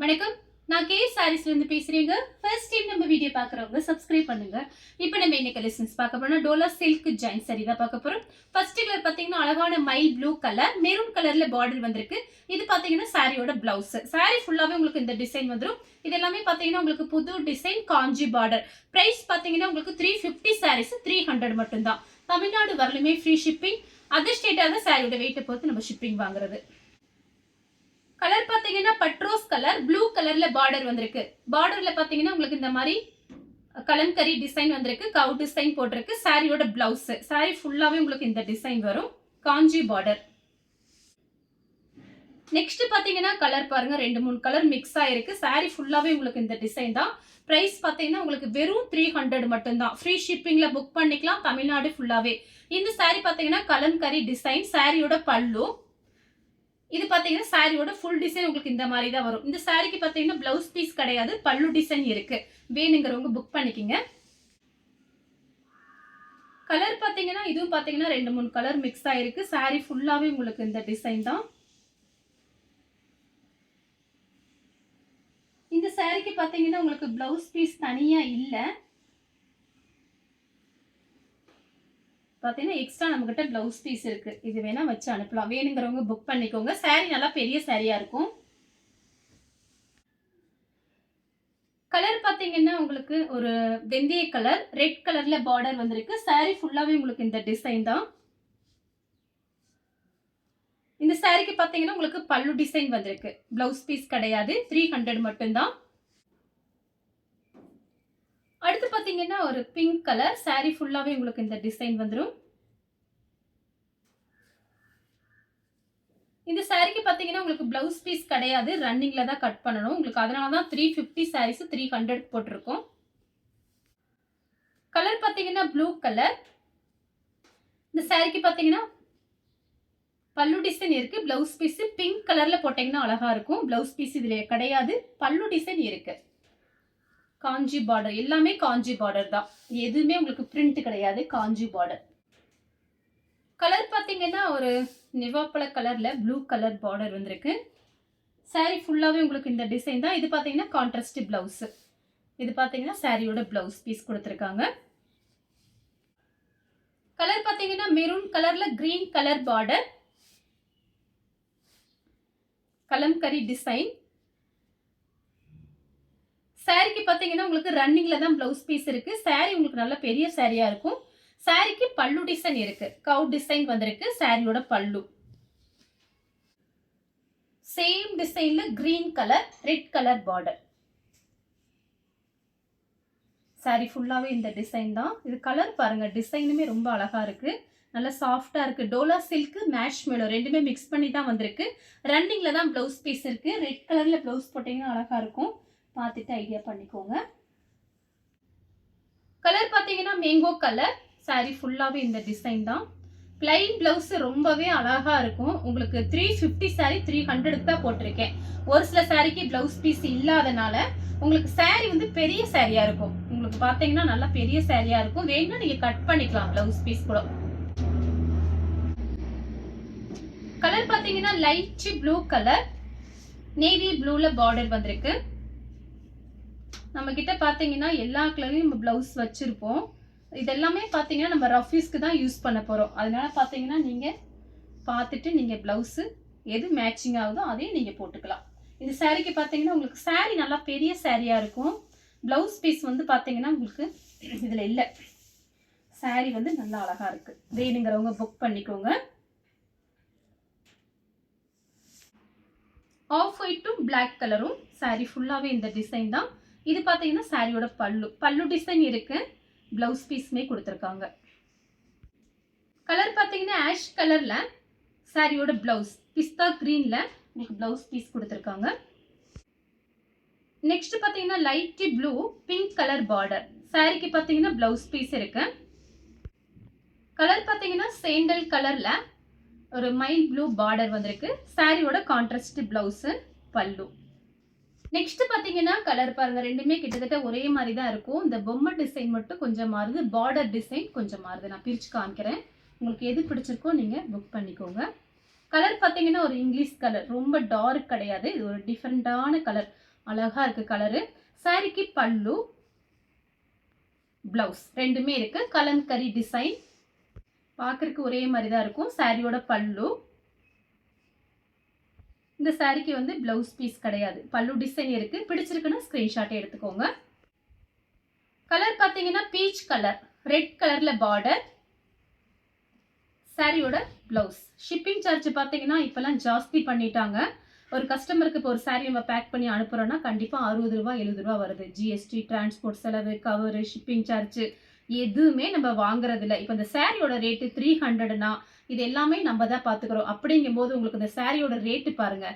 வணக்கம். நான் கே சாரீஸ்ல இருந்து பேசுறேங்க. ஃபர்ஸ்ட் டைம் நம்ம வீடியோ பார்க்குறவங்க சப்ஸ்கிரைப் பண்ணுங்க. இப்போ நம்ம என்ன கலெக்ஷன்ஸ் பார்க்க போறோம்னா டோலா சில்க் ஜாயின் சாரி தான் பார்க்க போறோம். ஃபர்ஸ்ட் கலர் பார்த்தீங்கன்னா அழகான மைல் ப்ளூ கலர் மெரூன் கலர்ல பார்டர் வந்திருக்கு. இது பார்த்தீங்கன்னா சாரியோட பிளவுஸ். சாரி ஃபுல்லாவே உங்களுக்கு இந்த டிசைன் வந்துரும். இது எல்லாமே பார்த்தீங்கன்னா உங்களுக்கு புது டிசைன் காஞ்சி பார்டர். பிரைஸ் பார்த்தீங்கன்னா உங்களுக்கு 350 சாரீஸ் 300 மட்டும் தான். தமிழ்நாடு வரலுமே ஃப்ரீ ஷிப்பிங். அதர் ஸ்டேட்டாக சாரியோட வெயிட்டை பொறுத்து நம்ம ஷிப்பிங் வாங்குறது. கலர் பாத்தீங்கன்னா பட்ரோஸ் கலர் ப்ளூ கலர்ல பார்டர் வந்திருக்கு. பார்டர்ல பாத்தீங்கன்னா உங்களுக்கு இந்த மாதிரி கலம்கரி டிசைன் வந்திருக்கு. கவு டிசைன் போட்டிருக்கு. சாரியோட பிளவுஸ். சாரி ஃபுல்லாவே உங்களுக்கு இந்த டிசைன் வரும். காஞ்சி பார்டர். நெக்ஸ்ட் பாத்தீங்கன்னா கலர் பாருங்க, 2-3 கலர் மிக்ஸ் ஆயிருக்கு. சாரி ஃபுல்லாவே உங்களுக்கு இந்த டிசைன் தான். பிரைஸ் பாத்தீங்கன்னா உங்களுக்கு வெறும் 300 மட்டும் தான். ஃப்ரீ ஷிப்பிங்ல புக் பண்ணிக்கலாம் தமிழ்நாடு ஃபுல்லாவே. இந்த சாரி பாத்தீங்கன்னா கலம்கரி டிசைன். சாரியோட பல்லு. இது பாத்தீங்கன்னா சாரியோட ஃபுல் டிசைன் உங்களுக்கு இந்த மாதிரி தான் வரும். இந்த சாரிக்கு பாத்தீங்கன்னா பிளவுஸ் பீஸ் கிடையாது, பல்லு டிசைன் இருக்கு. வேணுங்கிறவங்க புக் பண்ணிக்கங்க. கலர் பாத்தீங்கன்னா இதுவும் பாத்தீங்கன்னா 2-3 கலர் மிக்ஸ் ஆயிருக்கு. சாரி ஃபுல்லாவே உங்களுக்கு இந்த டிசைன் தான். இந்த சாரிக்கு பாத்தீங்கன்னா உங்களுக்கு பிளவுஸ் பீஸ் தனியா இல்ல. பார்த்தீங்கன்னா எக்ஸ்ட்ரா நம்மகிட்ட பிளவுஸ் பீஸ் இருக்கு. இது வேணா வச்சு அனுப்பலாம். வேணுங்கிறவங்க புக் பண்ணிக்கோங்க. சாரி நல்லா பெரிய சாரியா இருக்கும். கலர் பார்த்தீங்கன்னா உங்களுக்கு ஒரு வெந்தய கலர் ரெட் கலர்ல பார்டர் வந்திருக்கு. சாரி ஃபுல்லாவே உங்களுக்கு இந்த டிசைன் தான். இந்த சாரிக்கு பார்த்தீங்கன்னா உங்களுக்கு பல்லு டிசைன் வந்திருக்கு. பிளவுஸ் பீஸ் கிடையாது. 300 மட்டும்தான். அடுத்து பாத்தீங்கன்னா ஒரு பிங்க் கலர் சாரி ஃபுல்லாவே உங்களுக்கு இந்த டிசைன் வந்துடும். இந்த சாரிக்கு பாத்தீங்கன்னா உங்களுக்கு பிளவுஸ் பீஸ் கிடையாது, ரன்னிங்ல தான் கட் பண்ணணும். உங்களுக்கு அதனால தான் 350 சாரீஸ் 300 போட்டிருக்கோம். கலர் பாத்தீங்கன்னா ப்ளூ கலர். இந்த சாரிக்கு பாத்தீங்கன்னா பல்லு டிசைன் இருக்கு. பிளவுஸ் பீஸ் பிங்க் கலர்ல போட்டீங்கன்னா அழகா இருக்கும். பிளவுஸ் பீஸ் இதுல கிடையாது, பல்லு டிசைன் இருக்கு. காஞ்சி பார்டர். எல்லாமே காஞ்சி பார்டர் தான். எதுவுமே உங்களுக்கு பிரிண்ட் கிடையாது. காஞ்சி பார்டர். கலர் பாத்தீங்கன்னா ஒரு நிவாப்பழ கலர்ல ப்ளூ கலர் பார்டர் வந்திருக்கு. சாரி ஃபுல்லாவே உங்களுக்கு இந்த டிசைன் தான். இது பாத்தீங்கன்னா கான்ட்ராஸ்ட் பிளவுஸ். இது பாத்தீங்கன்னா சாரியோட பிளவுஸ் பீஸ் கொடுத்திருக்காங்க. கலர் பாத்தீங்கன்னா மெரூன் கலர்ல green colour border. Kalamkari design. சாரிக்கு பாத்தீங்கன்னா உங்களுக்கு ரன்னிங்ல தான் பிளவுஸ் பீஸ் இருக்கு. சாரி உங்களுக்கு நல்ல பெரிய சாரியா இருக்கும். சாரிக்கு பல்லு டிசைன் இருக்கு. கவு டிசைன் வந்திருக்கு. சாரியோட பல்லு சேம் டிசைன்ல green colour red colour border. Sorry ஃபுல்லாவே இந்த டிசைன் தான். இது கலர் பாருங்க, டிசைனுமே ரொம்ப அழகா இருக்கு. நல்ல சாஃப்டா இருக்கு. டோலா சில்க் மேஷ் மெலோ ரெண்டுமே மிக்ஸ் பண்ணி தான் வந்திருக்கு. ரன்னிங்ல தான் பிளவுஸ் பீஸ் இருக்கு. ரெட் கலர்ல பிளவுஸ் போட்டீங்கன்னா அழகா இருக்கும். பார்த்துட்டு ஐடியா பண்ணிக்கோங்க. கலர் பாத்தீங்கன்னா மேங்கோ கலர். சாரி ஃபுல்லாவே இந்த டிசைன் தான். பிளைன் பிளவுஸ் ரொம்பவே அழகா இருக்கும். உங்களுக்கு 350 சாரி 300 தான் போட்டிருக்கேன். ஒரு சில சாரிக்கு பிளவுஸ் பீஸ் இல்லாதனால உங்களுக்கு சாரி வந்து பெரிய சாரியா இருக்கும். உங்களுக்கு பாத்தீங்கன்னா நல்லா பெரிய சாரியா இருக்கும். வேணும்னா நீங்க கட் பண்ணிக்கலாம் பிளவுஸ் பீஸ் கூட. கலர் பாத்தீங்கன்னா லைட் ப்ளூ கலர் நேவி ப்ளூல பார்டர் வந்திருக்கு. நம்ம கிட்ட பாத்தீங்கன்னா எல்லா கலர்லயும் நம்ம பிளவுஸ் வச்சிருப்போம். இதெல்லாமே பாத்தீங்கன்னா நம்ம ரஃபீஸ்க்கு தான் யூஸ் பண்ண போறோம். அதனால பாத்தீங்கன்னா நீங்க பார்த்துட்டு நீங்க பிளவுஸ் எது மேட்சிங் ஆகுதோ அதையும் நீங்க போட்டுக்கலாம். இந்த சாரிக்கு பாத்தீங்கன்னா உங்களுக்கு சாரி நல்லா பெரிய சாரியா இருக்கும். பிளவுஸ் பீஸ் வந்து பாத்தீங்கன்னா உங்களுக்கு இதுல இல்ல. சாரி வந்து நல்லா அழகா இருக்கு. வேணுங்கிறவங்க புக் பண்ணிக்கோங்க. ஆஃப் ஒயிட்டும் பிளாக் கலரும் சாரி ஃபுல்லாவே இந்த டிசைன் தான். இது பாத்தீங்கன்னா சாரியோட பல்லு. பல்லு டிசைன் இருக்கு. பிளவுஸ் பீஸ்மே கொடுத்திருக்காங்க. கலர் பாத்தீங்கன்னா ஆஷ் கலர்ல சாரியோட பிளவுஸ். பிஸ்தா கிரீன்ல உங்களுக்கு பிளவுஸ் பீஸ் கொடுத்திருக்காங்க. நெக்ஸ்ட் பாத்தீங்கன்னா light blue pink colour border. சாரிக்கு பாத்தீங்கன்னா பிளவுஸ் பீஸ் இருக்கு. கலர் பாத்தீங்கன்னா சேண்டல் கலர்ல ஒரு மைல் ப்ளூ பார்டர் வந்திருக்கு. சாரியோட கான்ட்ராஸ்ட் பிளவுஸ் பல்லு. நெக்ஸ்ட் பாத்தீங்கன்னா கலர் பாருங்க, ரெண்டுமே கிட்டத்தட்ட ஒரே மாதிரி தான் இருக்கும். இந்த பொம்மை டிசைன் மட்டும் கொஞ்சம் மாறுது. பார்டர் டிசைன் கொஞ்சம் மாறுது. நான் பிரிச்சு காமிக்கிறேன். உங்களுக்கு எது பிடிச்சிருக்கோ நீங்க புக் பண்ணிக்கோங்க. கலர் பார்த்தீங்கன்னா ஒரு இங்கிலீஷ் கலர், ரொம்ப டார்க் கிடையாது. இது ஒரு டிஃப்ரெண்டான கலர், அழகா இருக்கு கலரு. சாரிக்கு பல்லு, பிளவுஸ் ரெண்டுமே இருக்கு. கலம்கரி டிசைன் பார்க்கறதுக்கு ஒரே மாதிரி தான் இருக்கும். சாரியோட பல்லு. இந்த சாரிக்கு வந்து பிளவுஸ் பீஸ் கிடையாது, பல்லு டிசைன் இருக்கு. பிடிச்சிருக்குன்னா ஸ்கிரீன்ஷாட் எடுத்துக்கோங்க. கலர் பார்த்தீங்கன்னா பீச் கலர், ரெட் கலர்ல பார்டர். சாரியோட பிளவுஸ். ஷிப்பிங் சார்ஜ் பார்த்தீங்கன்னா இப்பெல்லாம் ஜாஸ்தி பண்ணிட்டாங்க. ஒரு கஸ்டமருக்கு இப்போ ஒரு சாரி நம்ம பேக் பண்ணி அனுப்புறோம்னா கண்டிப்பாக 60 ரூபா 70 ரூபா வருது. ஜிஎஸ்டி, டிரான்ஸ்போர்ட் செலவு, கவரு, ஷிப்பிங் சார்ஜ் எதுவுமே நம்ம வாங்குறது இல்லை. இப்போ இந்த சாரியோட ரேட்டு 300னா இது எல்லாமே நம்ம தான் பார்த்துக்கிறோம். அப்படிங்கும்போது உங்களுக்கு இந்த சாரியோட ரேட்டு பாருங்க,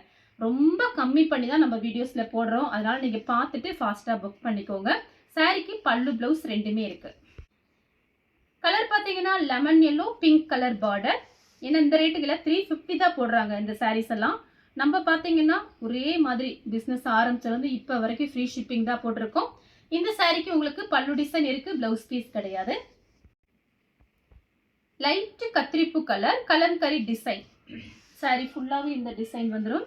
ரொம்ப கம்மி பண்ணி தான் நம்ம வீடியோஸில் போடுறோம். அதனால நீங்கள் பார்த்துட்டு ஃபாஸ்ட்டாக புக் பண்ணிக்கோங்க. சாரிக்கு பல்லு, பிளவுஸ் ரெண்டுமே இருக்கு. கலர் பார்த்தீங்கன்னா lemon yellow, pink colour border. ஏன்னா இந்த ரேட்டுக்குள்ள 350 தான் போடுறாங்க இந்த சாரீஸ் எல்லாம். நம்ம பார்த்தீங்கன்னா ஒரே மாதிரி பிஸ்னஸ் ஆரம்பிச்சது இப்போ வரைக்கும் ஃப்ரீ ஷிப்பிங் தான் போட்டிருக்கோம். இந்த சாரிக்கு உங்களுக்கு பல்லு டிசைன் இருக்கு, பிளவுஸ் பீஸ் கிடையாது. லைட் கத்திரிப்பு கலர், கலம்கரி டிசைன். சாரி ஃபுல்லாகவே இந்த டிசைன் வந்துடும்.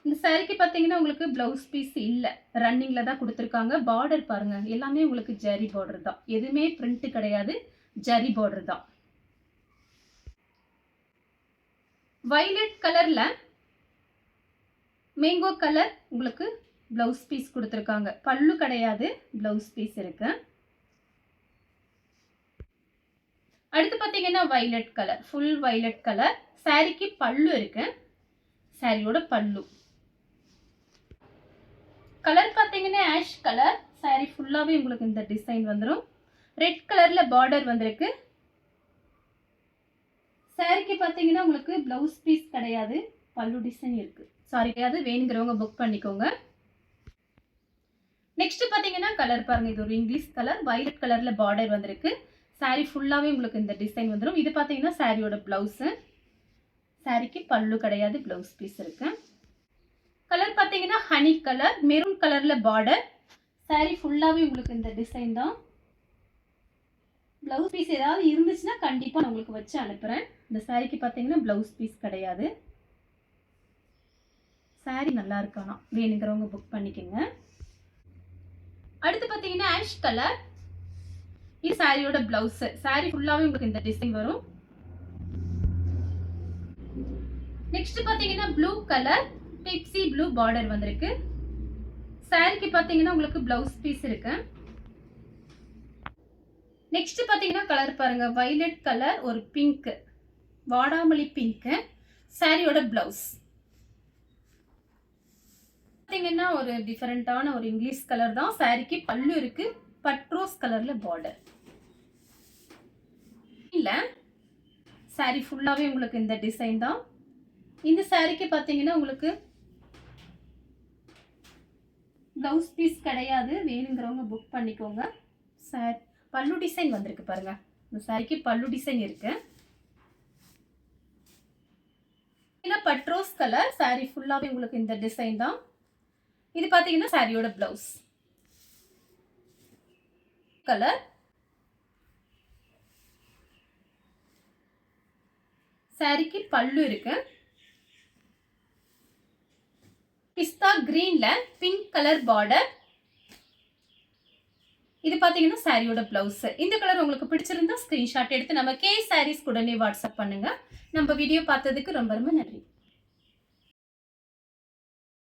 இந்த சாரிக்கு பார்த்தீங்கன்னா உங்களுக்கு பிளவுஸ் பீஸ் இல்லை, ரன்னிங்கில் தான் கொடுத்துருக்காங்க. பார்டர் பாருங்க, எல்லாமே உங்களுக்கு ஜரி பார்டர் தான், எதுவுமே பிரிண்ட் கிடையாது, ஜரி பார்டர் தான். வயலட் கலர்ல மேங்கோ கலர் உங்களுக்கு பிளவுஸ் பீஸ் கொடுத்துருக்காங்க. பல்லு கிடையாது, பிளவுஸ் பீஸ் இருக்கு. அடுத்து பார்த்தீங்கன்னா violet colour, full violet colour. சாரிக்கு பல்லு இருக்கு, சாரியோட பல்லு. கலர் பார்த்தீங்கன்னா ஆஷ் கலர். சாரி ஃபுல்லாகவே உங்களுக்கு இந்த டிசைன் வந்துடும். ரெட் கலர்ல பார்டர் வந்திருக்கு. சாரிக்கு பார்த்தீங்கன்னா உங்களுக்கு பிளவுஸ் பீஸ் கிடையாது, பல்லு டிசைன் இருக்கு. சாரி கிடையாது, வேணுங்கிறவங்க புக் பண்ணிக்கோங்க. நெக்ஸ்ட் பார்த்தீங்கன்னா கலர் பாருங்க, இது ஒரு இங்கிலீஷ் கலர், வயலட் கலர்ல பார்டர் வந்திருக்கு. சாரி ஃபுல்லாகவே உங்களுக்கு இந்த டிசைன் வந்துடும். இது பார்த்தீங்கன்னா சாரியோட பிளவுஸு. சாரிக்கு பல்லு கிடையாது, பிளவுஸ் பீஸ் இருக்கு. கலர் பார்த்தீங்கன்னா ஹனி கலர், மெரூன் கலர்ல பார்டர். சாரி ஃபுல்லாகவே உங்களுக்கு இந்த டிசைன் தான். பிளவுஸ் பீஸ் ஏதாவது இருந்துச்சுன்னா கண்டிப்பாக நான் உங்களுக்கு வச்சு அனுப்புகிறேன். இந்த சாரிக்கு பார்த்தீங்கன்னா பிளவுஸ் பீஸ் கிடையாது. சாரி நல்லா இருக்கானா, வேணுங்கிறவங்க புக் பண்ணிக்கோங்க. அடுத்து பார்த்தீங்கன்னா ஆஷ் கலர், இது சாரியோட பிளவுஸ். சாரி ஃபுல்லாகவே உங்களுக்கு இந்த டிசைன் வரும். நெக்ஸ்ட் பார்த்தீங்கன்னா blue colour, Pepsi blue border வந்திருக்கு. சாரிக்கு பார்த்தீங்கன்னா உங்களுக்கு பிளவுஸ் பீஸ் இருக்கு. நெக்ஸ்ட் பார்த்தீங்கன்னா கலர் பாருங்க, வயலட் கலர், ஒரு பிங்க், வாடாமல்லி பிங்க். சாரியோட பிளவுஸ் பார்த்தீங்கன்னா ஒரு டிஃபரெண்டான ஒரு இங்கிலீஷ் கலர் தான். சாரிக்கு பல்லு இருக்கு, பட்ரோஸ் கலர்ல பார்டர் இல்ல. சாரி ஃபுல்லாவே உங்களுக்கு இந்த டிசைன் தான். இந்த சாரிக்கு பார்த்தீங்கன்னா உங்களுக்கு பிளவுஸ் பீஸ் கிடையாது, வேணுங்கிறவங்க புக் பண்ணிக்கோங்க. சாரி பல்லு டிசைன் வந்திருக்கு பாருங்க, இந்த சாரிக்கு பல்லு டிசைன் இருக்கு. பட்ரோஸ் கலர். சாரி ஃபுல்லாவே உங்களுக்கு இந்த டிசைன் தான். இது பாத்தீங்கன்னா சாரியோட பிளவுஸ் கலர். சாரிக்கு பல்லு இருக்கு, பிஸ்தா கிரீன்ல பிங்க் கலர் பார்டர். இது பாத்தீங்கன்னா சாரியோட பிளவுஸ். இந்த கலர் உங்களுக்கு பிடிச்சிருந்தா ஸ்கிரீன்ஷாட் எடுத்து நம்ம கே சாரீஸ் உடனே வாட்ஸ்அப் பண்ணுங்க. நம்ம வீடியோ பார்த்ததுக்கு ரொம்ப ரொம்ப நன்றி.